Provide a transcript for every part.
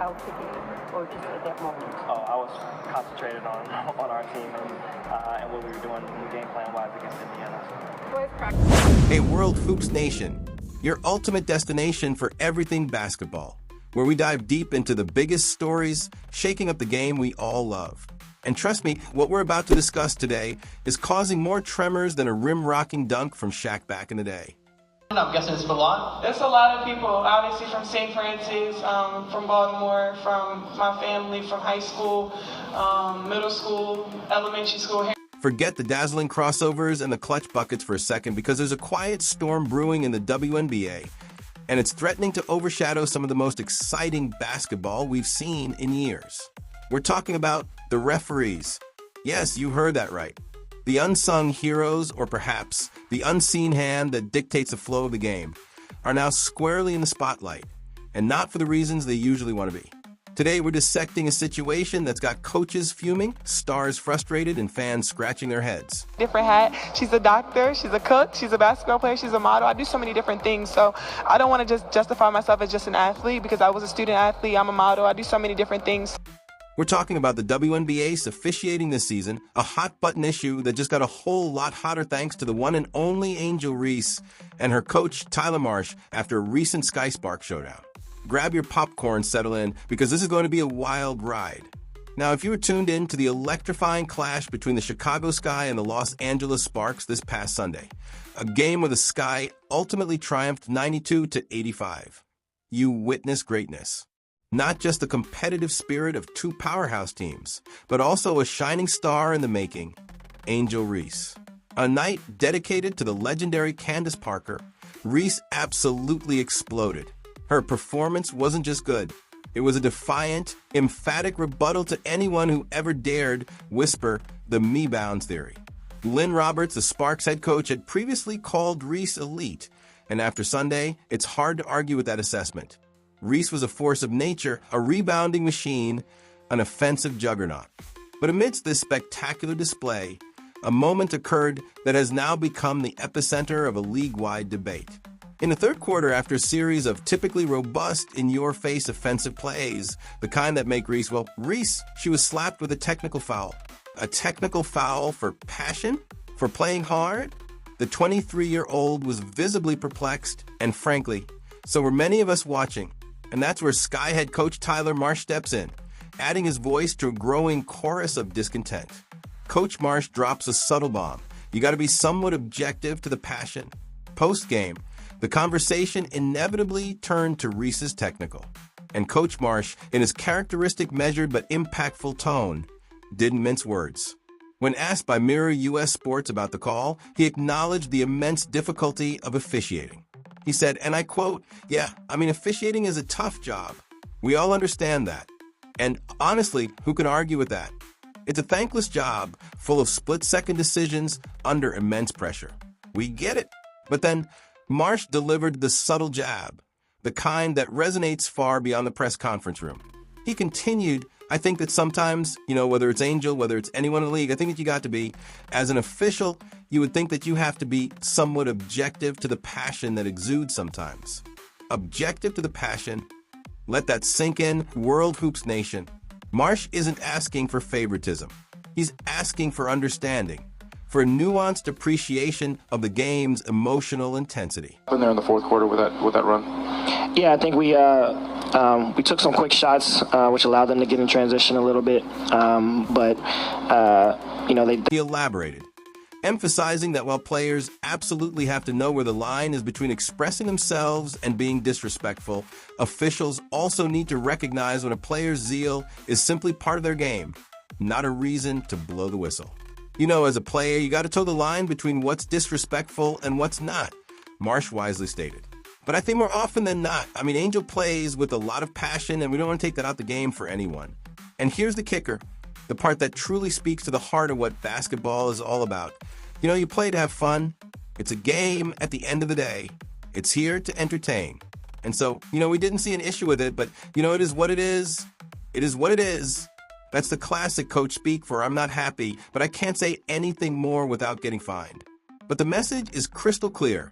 throughout the game, or just at that moment? Oh, I was concentrated on our team and what we were doing game plan-wise against Indiana. Boys practice. Hey, World Hoops Nation, your ultimate destination for everything basketball, where we dive deep into the biggest stories, shaking up the game we all love. And trust me, what we're about to discuss today is causing more tremors than a rim-rocking dunk from Shaq back in the day. I'm guessing it's Milan? There's a lot of people, obviously from St. Francis, from Baltimore, from my family, from high school, middle school, elementary school. Forget the dazzling crossovers and the clutch buckets for a second, because there's a quiet storm brewing in the WNBA, and it's threatening to overshadow some of the most exciting basketball we've seen in years. We're talking about the referees. Yes, you heard that right. The unsung heroes, or perhaps the unseen hand that dictates the flow of the game, are now squarely in the spotlight, and not for the reasons they usually want to be. Today, we're dissecting a situation that's got coaches fuming, stars frustrated, and fans scratching their heads. Different hat. She's a doctor, she's a cook, she's a basketball player, she's a model. I do so many different things, so I don't want to just justify myself as just an athlete, because I was a student athlete, I'm a model, I do so many different things. We're talking about the WNBA's officiating this season, a hot-button issue that just got a whole lot hotter thanks to the one and only Angel Reese and her coach, Tyler Marsh, after a recent Sky Spark showdown. Grab your popcorn, settle in, because this is going to be a wild ride. Now, if you were tuned in to the electrifying clash between the Chicago Sky and the Los Angeles Sparks this past Sunday, a game where the Sky ultimately triumphed 92-85, you witnessed greatness. Not just the competitive spirit of two powerhouse teams, but also a shining star in the making, Angel Reese. A night dedicated to the legendary Candace Parker, Reese absolutely exploded. Her performance wasn't just good. It was a defiant, emphatic rebuttal to anyone who ever dared whisper the me-bounds theory. Lynn Roberts, the Sparks head coach, had previously called Reese elite, and after Sunday, it's hard to argue with that assessment. Reese was a force of nature, a rebounding machine, an offensive juggernaut. But amidst this spectacular display, a moment occurred that has now become the epicenter of a league-wide debate. In the third quarter, after a series of typically robust, in-your-face offensive plays, the kind that make Reese, she was slapped with a technical foul. A technical foul for passion? For playing hard? The 23-year-old was visibly perplexed, and frankly, so were many of us watching. And that's where Sky head coach Tyler Marsh steps in, adding his voice to a growing chorus of discontent. Coach Marsh drops a subtle bomb. You got to be somewhat objective to the passion. Post-game, the conversation inevitably turned to Reese's technical. And Coach Marsh, in his characteristic measured but impactful tone, didn't mince words. When asked by Mirror US Sports about the call, he acknowledged the immense difficulty of officiating. He said, and I quote, officiating is a tough job. We all understand that. And honestly, who can argue with that? It's a thankless job full of split-second decisions under immense pressure. We get it. But then Marsh delivered the subtle jab, the kind that resonates far beyond the press conference room. He continued, I think that sometimes, whether it's Angel, whether it's anyone in the league, I think that you got to be, as an official, you would think that you have to be somewhat objective to the passion that exudes sometimes. Objective to the passion. Let that sink in, World Hoops Nation. Marsh isn't asking for favoritism. He's asking for understanding, for a nuanced appreciation of the game's emotional intensity. In there in the fourth quarter with that run? Yeah, I think we took some quick shots, which allowed them to get in transition a little bit. He elaborated, emphasizing that while players absolutely have to know where the line is between expressing themselves and being disrespectful, officials also need to recognize when a player's zeal is simply part of their game, not a reason to blow the whistle. As a player, you got to toe the line between what's disrespectful and what's not, Marsh wisely stated. But I think more often than not, Angel plays with a lot of passion, and we don't want to take that out the game for anyone. And here's the kicker, the part that truly speaks to the heart of what basketball is all about. You play to have fun. It's a game at the end of the day. It's here to entertain. And so, we didn't see an issue with it, but, it is what it is. It is what it is. That's the classic coach speak for I'm not happy, but I can't say anything more without getting fined. But the message is crystal clear.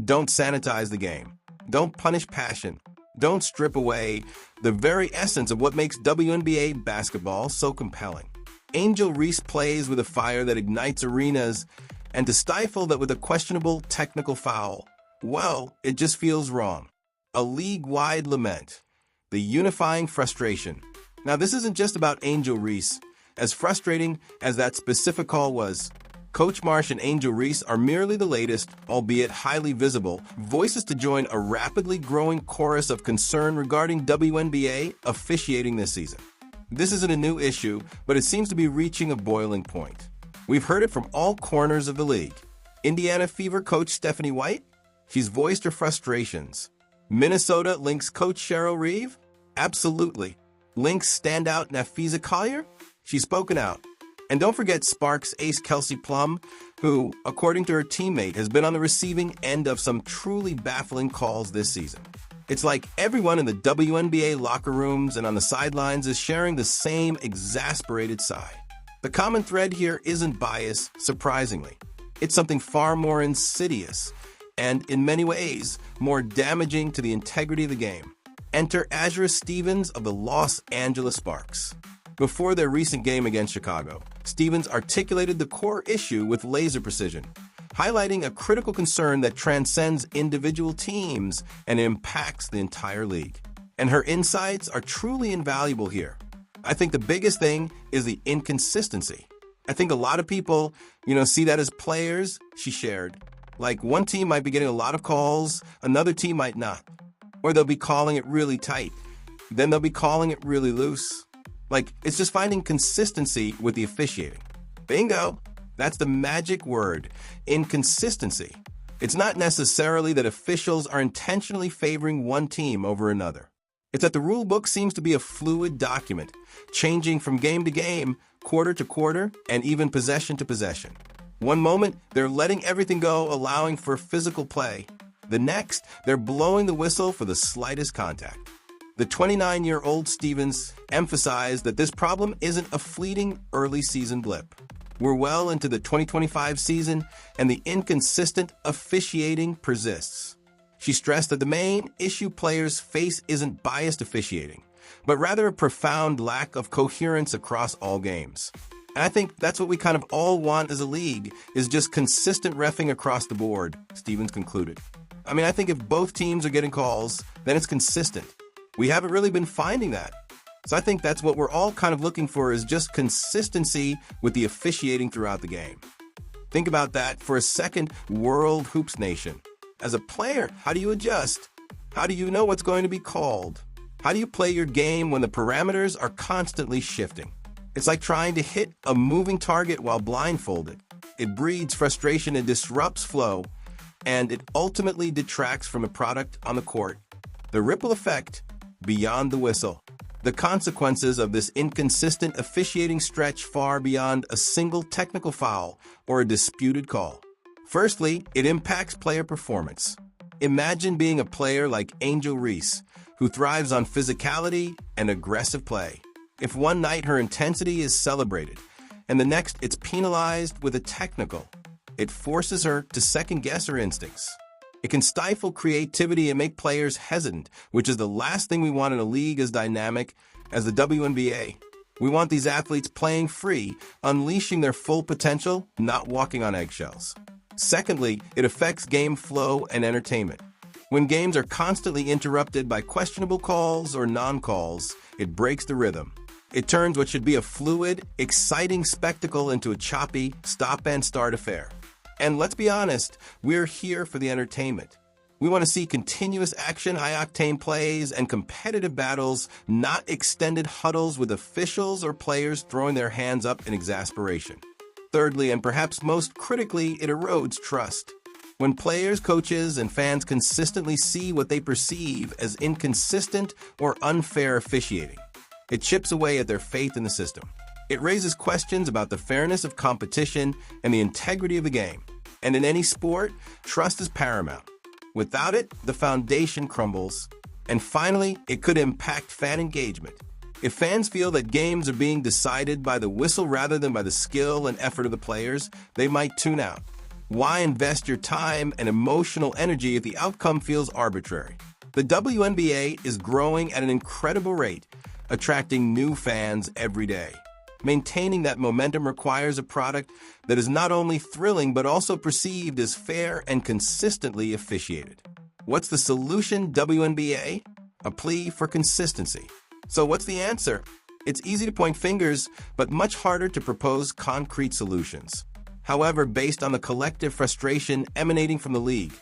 Don't sanitize the game. Don't punish passion. don't strip away the very essence of what makes WNBA basketball so compelling. Angel Reese plays with a fire that ignites arenas, and to stifle that with a questionable technical foul, well, it just feels wrong. A league-wide lament. The unifying frustration. Now, this isn't just about Angel Reese. As frustrating as that specific call was, Coach Marsh and Angel Reese are merely the latest, albeit highly visible, voices to join a rapidly growing chorus of concern regarding WNBA officiating this season. This isn't a new issue, but it seems to be reaching a boiling point. We've heard it from all corners of the league. Indiana Fever coach Stephanie White? She's voiced her frustrations. Minnesota Lynx coach Cheryl Reeve? Absolutely. Lynx standout Nafisa Collier? She's spoken out. And don't forget Sparks ace Kelsey Plum, who, according to her teammate, has been on the receiving end of some truly baffling calls this season. It's like everyone in the WNBA locker rooms and on the sidelines is sharing the same exasperated sigh. The common thread here isn't bias, surprisingly. It's something far more insidious and, in many ways, more damaging to the integrity of the game. Enter Azura Stevens of the Los Angeles Sparks. Before their recent game against Chicago, Stevens articulated the core issue with laser precision, highlighting a critical concern that transcends individual teams and impacts the entire league. And her insights are truly invaluable here. I think the biggest thing is the inconsistency. I think a lot of people, see that as players, she shared. Like one team might be getting a lot of calls, another team might not. Or they'll be calling it really tight. Then they'll be calling it really loose. Like, it's just finding consistency with the officiating. Bingo! That's the magic word, inconsistency. It's not necessarily that officials are intentionally favoring one team over another. It's that the rule book seems to be a fluid document, changing from game to game, quarter to quarter, and even possession to possession. One moment, they're letting everything go, allowing for physical play. The next, they're blowing the whistle for the slightest contact. The 29-year-old Stevens emphasized that this problem isn't a fleeting early season blip. We're well into the 2025 season, and the inconsistent officiating persists. She stressed that the main issue players face isn't biased officiating, but rather a profound lack of coherence across all games. And I think that's what we kind of all want as a league, is just consistent reffing across the board, Stevens concluded. I think if both teams are getting calls, then it's consistent. We haven't really been finding that. So I think that's what we're all kind of looking for, is just consistency with the officiating throughout the game. Think about that for a second, World Hoops Nation. As a player, how do you adjust? How do you know what's going to be called? How do you play your game when the parameters are constantly shifting? It's like trying to hit a moving target while blindfolded. It breeds frustration and disrupts flow, and it ultimately detracts from the product on the court. The ripple effect beyond the whistle. The consequences of this inconsistent officiating stretch far beyond a single technical foul or a disputed call. Firstly, it impacts player performance. Imagine being a player like Angel Reese, who thrives on physicality and aggressive play. If one night her intensity is celebrated, and the next it's penalized with a technical, it forces her to second-guess her instincts. It can stifle creativity and make players hesitant, which is the last thing we want in a league as dynamic as the WNBA. We want these athletes playing free, unleashing their full potential, not walking on eggshells. Secondly, it affects game flow and entertainment. When games are constantly interrupted by questionable calls or non-calls, it breaks the rhythm. It turns what should be a fluid, exciting spectacle into a choppy, stop-and-start affair. And let's be honest, we're here for the entertainment. We want to see continuous action, high-octane plays, and competitive battles, not extended huddles with officials or players throwing their hands up in exasperation. Thirdly, and perhaps most critically, it erodes trust. When players, coaches, and fans consistently see what they perceive as inconsistent or unfair officiating, it chips away at their faith in the system. It raises questions about the fairness of competition and the integrity of the game. And in any sport, trust is paramount. Without it, the foundation crumbles. And finally, it could impact fan engagement. If fans feel that games are being decided by the whistle rather than by the skill and effort of the players, they might tune out. Why invest your time and emotional energy if the outcome feels arbitrary? The WNBA is growing at an incredible rate, attracting new fans every day. Maintaining that momentum requires a product that is not only thrilling but also perceived as fair and consistently officiated. What's the solution, WNBA? A plea for consistency. So what's the answer? It's easy to point fingers, but much harder to propose concrete solutions. However, based on the collective frustration emanating from the league,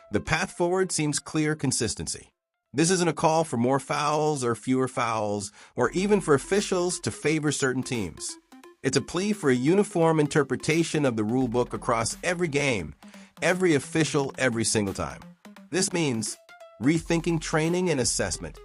the path forward seems clear: consistency. This isn't a call for more fouls or fewer fouls, or even for officials to favor certain teams. It's a plea for a uniform interpretation of the rulebook across every game, every official, every single time. This means rethinking training and assessment.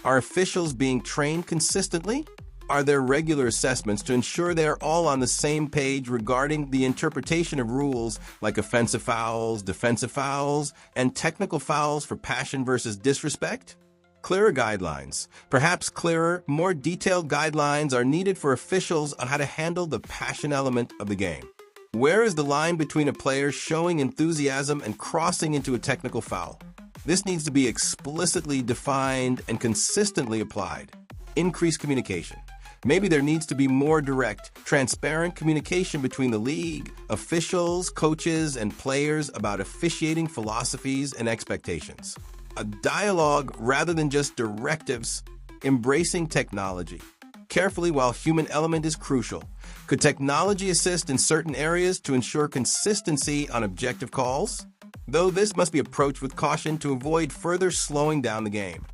Are officials being trained consistently? Are there regular assessments to ensure they are all on the same page regarding the interpretation of rules like offensive fouls, defensive fouls, and technical fouls for passion versus disrespect? Clearer guidelines. Perhaps clearer, more detailed guidelines are needed for officials on how to handle the passion element of the game. Where is the line between a player showing enthusiasm and crossing into a technical foul? This needs to be explicitly defined and consistently applied. Increased communication. Maybe there needs to be more direct, transparent communication between the league, officials, coaches, and players about officiating philosophies and expectations. A dialogue rather than just directives. Embracing technology. Carefully, while human element is crucial, could technology assist in certain areas to ensure consistency on objective calls? Though this must be approached with caution to avoid further slowing down the game.